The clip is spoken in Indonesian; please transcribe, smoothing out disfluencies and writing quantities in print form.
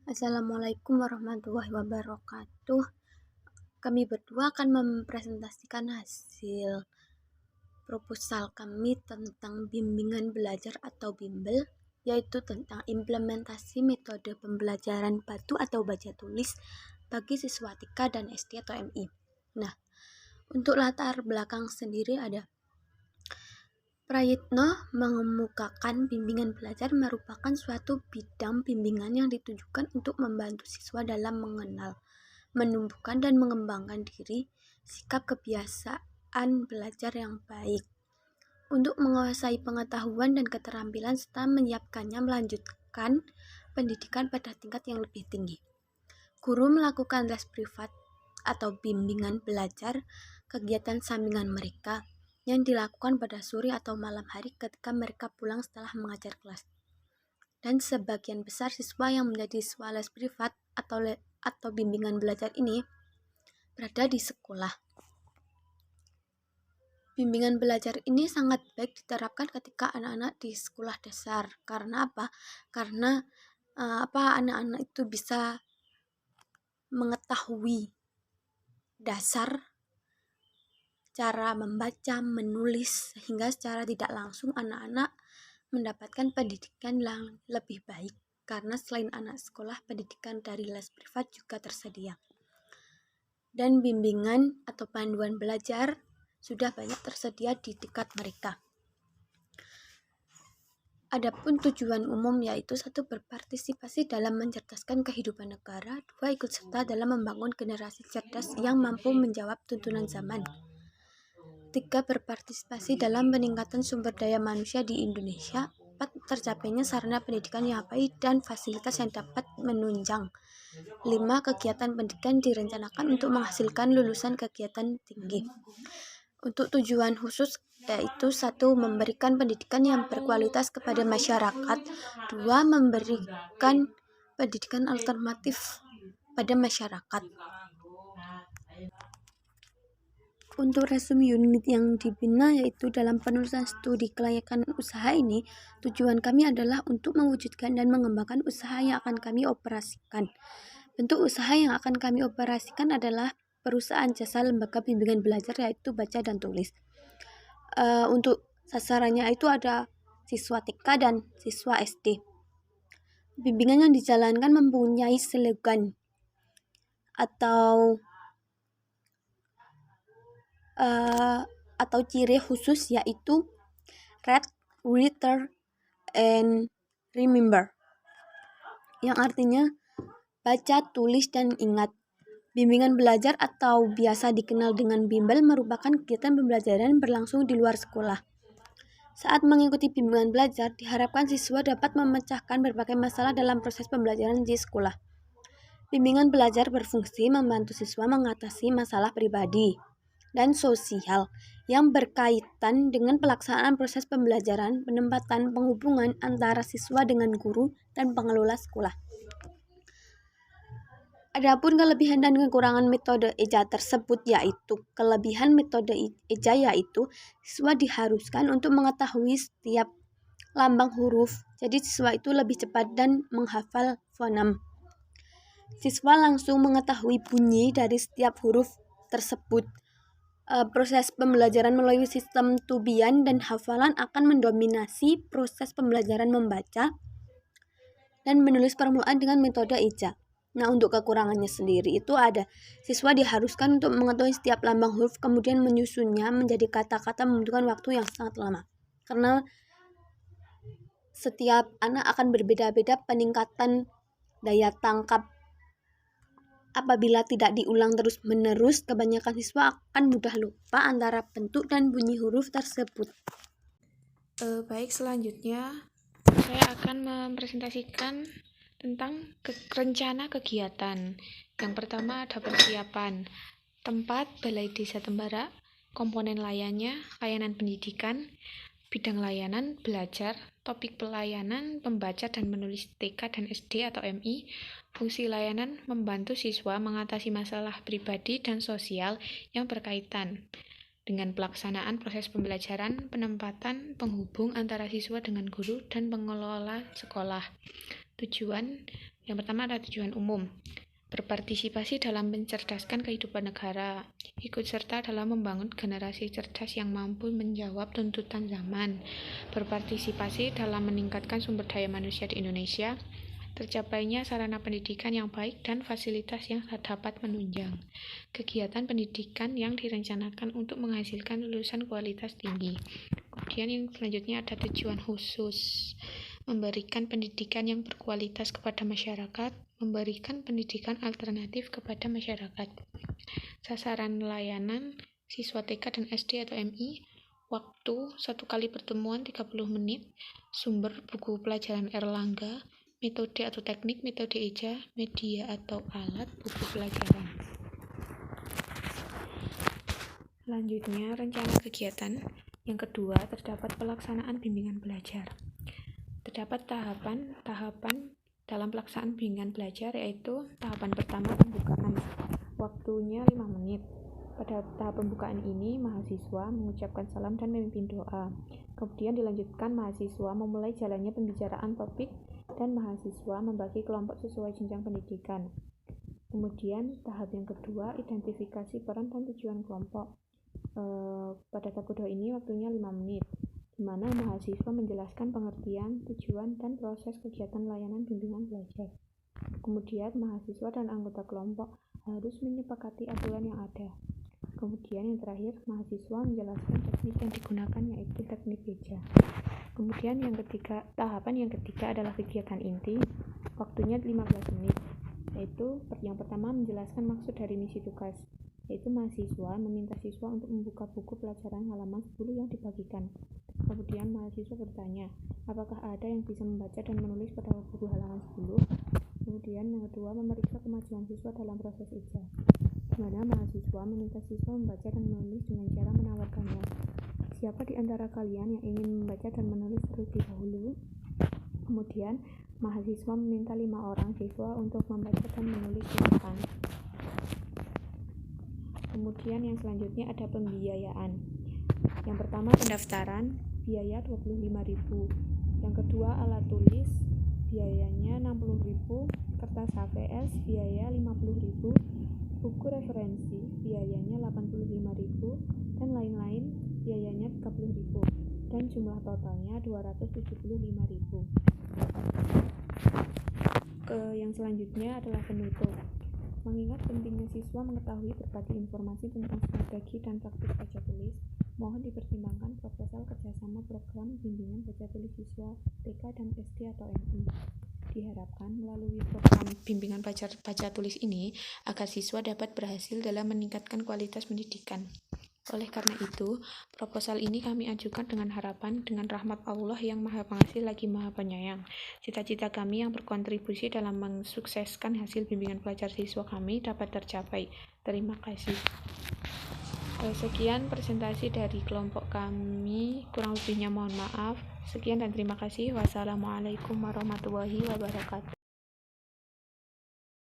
Assalamualaikum warahmatullahi wabarakatuh. Kami berdua akan mempresentasikan hasil proposal kami tentang bimbingan belajar atau bimbel, yaitu tentang implementasi metode pembelajaran batu atau baca tulis bagi siswa TK dan SD atau MI. Nah, untuk latar belakang sendiri ada Prayitno mengemukakan bimbingan belajar merupakan suatu bidang bimbingan yang ditujukan untuk membantu siswa dalam mengenal, menumbuhkan dan mengembangkan diri, sikap kebiasaan belajar yang baik, untuk menguasai pengetahuan dan keterampilan serta menyiapkannya melanjutkan pendidikan pada tingkat yang lebih tinggi. Guru melakukan les privat atau bimbingan belajar, kegiatan sampingan mereka yang dilakukan pada sore atau malam hari ketika mereka pulang setelah mengajar kelas. Dan sebagian besar siswa yang menjadi siswa les privat atau bimbingan belajar ini berada di sekolah. Bimbingan belajar ini sangat baik diterapkan ketika anak-anak di sekolah dasar. Karena apa? Karena anak-anak itu bisa mengetahui dasar cara membaca, menulis, sehingga secara tidak langsung anak-anak mendapatkan pendidikan yang lebih baik. Karena selain anak sekolah, pendidikan dari les privat juga tersedia. Dan bimbingan atau panduan belajar sudah banyak tersedia di tingkat mereka. Adapun tujuan umum yaitu 1. Berpartisipasi dalam mencerdaskan kehidupan negara, 2. Ikut serta dalam membangun generasi cerdas yang mampu menjawab tuntunan zaman, 3. Berpartisipasi dalam peningkatan sumber daya manusia di Indonesia, 4. Tercapainya sarana pendidikan yang baik dan fasilitas yang dapat menunjang, 5. Kegiatan pendidikan direncanakan untuk menghasilkan lulusan kegiatan tinggi. Untuk tujuan khusus yaitu 1. Memberikan pendidikan yang berkualitas kepada masyarakat, 2. Memberikan pendidikan alternatif pada masyarakat. Untuk resume unit yang dibina yaitu dalam penulisan studi kelayakan usaha ini, tujuan kami adalah untuk mewujudkan dan mengembangkan usaha yang akan kami operasikan. Bentuk usaha yang akan kami operasikan adalah perusahaan jasa lembaga bimbingan belajar yaitu baca dan tulis. Untuk sasarannya itu ada siswa TK dan siswa SD. Bimbingan yang dijalankan mempunyai slogan atau ciri khusus yaitu read, return, and remember, yang artinya baca, tulis, dan ingat. Bimbingan belajar atau biasa dikenal dengan bimbel merupakan kegiatan pembelajaran berlangsung di luar sekolah. Saat mengikuti bimbingan belajar, diharapkan siswa dapat memecahkan berbagai masalah dalam proses pembelajaran di sekolah. Bimbingan belajar berfungsi membantu siswa mengatasi masalah pribadi dan sosial yang berkaitan dengan pelaksanaan proses pembelajaran, penempatan, penghubungan antara siswa dengan guru dan pengelola sekolah. Adapun kelebihan dan kekurangan metode EJA tersebut yaitu kelebihan metode EJA yaitu siswa diharuskan untuk mengetahui setiap lambang huruf, jadi siswa itu lebih cepat dan menghafal fonem. Siswa langsung mengetahui bunyi dari setiap huruf tersebut. Proses pembelajaran melalui sistem tubian dan hafalan akan mendominasi proses pembelajaran membaca dan menulis permulaan dengan metode EJA. Nah, untuk kekurangannya sendiri itu ada siswa diharuskan untuk mengetahui setiap lambang huruf kemudian menyusunnya menjadi kata-kata membutuhkan waktu yang sangat lama. Karena setiap anak akan berbeda-beda peningkatan daya tangkap. Apabila tidak diulang terus-menerus, kebanyakan siswa akan mudah lupa antara bentuk dan bunyi huruf tersebut. Baik, selanjutnya saya akan mempresentasikan tentang rencana kegiatan. Yang pertama ada persiapan tempat Balai Desa Tembara, komponen layannya, layanan pendidikan, bidang layanan belajar, topik pelayanan membaca dan menulis TK dan SD atau MI, fungsi layanan membantu siswa mengatasi masalah pribadi dan sosial yang berkaitan dengan pelaksanaan proses pembelajaran, penempatan, penghubung antara siswa dengan guru dan pengelola sekolah. Tujuan Yang pertama adalah tujuan umum. Berpartisipasi dalam mencerdaskan kehidupan negara, ikut serta dalam membangun generasi cerdas yang mampu menjawab tuntutan zaman, berpartisipasi dalam meningkatkan sumber daya manusia di Indonesia, tercapainya sarana pendidikan yang baik dan fasilitas yang dapat menunjang, kegiatan pendidikan yang direncanakan untuk menghasilkan lulusan kualitas tinggi. Kemudian yang selanjutnya ada tujuan khusus, memberikan pendidikan yang berkualitas kepada masyarakat, memberikan pendidikan alternatif kepada masyarakat. Sasaran layanan siswa TK dan SD atau MI, waktu 1 kali pertemuan 30 menit, sumber buku pelajaran Erlangga, metode atau teknik, metode eja, media atau alat, buku pelajaran. Selanjutnya, rencana kegiatan. Yang kedua, terdapat pelaksanaan bimbingan belajar. Terdapat tahapan dalam pelaksanaan bimbingan belajar, yaitu tahapan pertama pembukaan. Waktunya 5 menit. Pada tahap pembukaan ini, mahasiswa mengucapkan salam dan memimpin doa. Kemudian dilanjutkan mahasiswa memulai jalannya pembicaraan topik dan mahasiswa membagi kelompok sesuai jenjang pendidikan. Kemudian tahap yang kedua, identifikasi peran dan tujuan kelompok. Pada tahap kedua ini waktunya 5 menit, di mana mahasiswa menjelaskan pengertian, tujuan, dan proses kegiatan layanan bimbingan belajar. Kemudian mahasiswa dan anggota kelompok harus menyepakati aturan yang ada. Kemudian yang terakhir, mahasiswa menjelaskan teknik yang digunakan, yaitu teknik eja. Kemudian tahapan yang ketiga adalah kegiatan inti, waktunya 15 menit, yaitu yang pertama menjelaskan maksud dari misi tugas, yaitu mahasiswa meminta siswa untuk membuka buku pelajaran halaman 10 yang dibagikan. Kemudian mahasiswa bertanya, apakah ada yang bisa membaca dan menulis pada buku halaman 10? Kemudian yang kedua, memeriksa kemajuan siswa dalam proses eja, di mana mahasiswa meminta siswa membaca dan menulis dengan cara menawarkannya. Siapa di antara kalian yang ingin membaca dan menulis terlebih dahulu? Kemudian mahasiswa meminta 5 orang siswa untuk membaca dan menulis di depan. Kemudian yang selanjutnya ada pembiayaan. Yang pertama pendaftaran, biaya 25.000. Yang kedua alat tulis, biayanya 60.000. Kertas HVS, biaya 50.000. Buku referensi, biayanya 85.000. Dan lain-lain, biayanya 30.000. Dan jumlah totalnya 275.000. Yang selanjutnya adalah penutup. Mengingat pentingnya siswa mengetahui berbagai informasi tentang strategi dan praktik baca tulis, mohon dipertimbangkan proposal kerjasama program bimbingan baca tulis siswa TK dan SD atau MI. Diharapkan melalui program bimbingan baca tulis ini agar siswa dapat berhasil dalam meningkatkan kualitas pendidikan. Oleh karena itu, proposal ini kami ajukan dengan harapan dengan rahmat Allah yang Maha Pengasih lagi Maha Penyayang. Cita-cita kami yang berkontribusi dalam mensukseskan hasil bimbingan belajar siswa kami dapat tercapai. Terima kasih. Sekian presentasi dari kelompok kami, kurang lebihnya mohon maaf. Sekian dan terima kasih. Wassalamualaikum warahmatullahi wabarakatuh.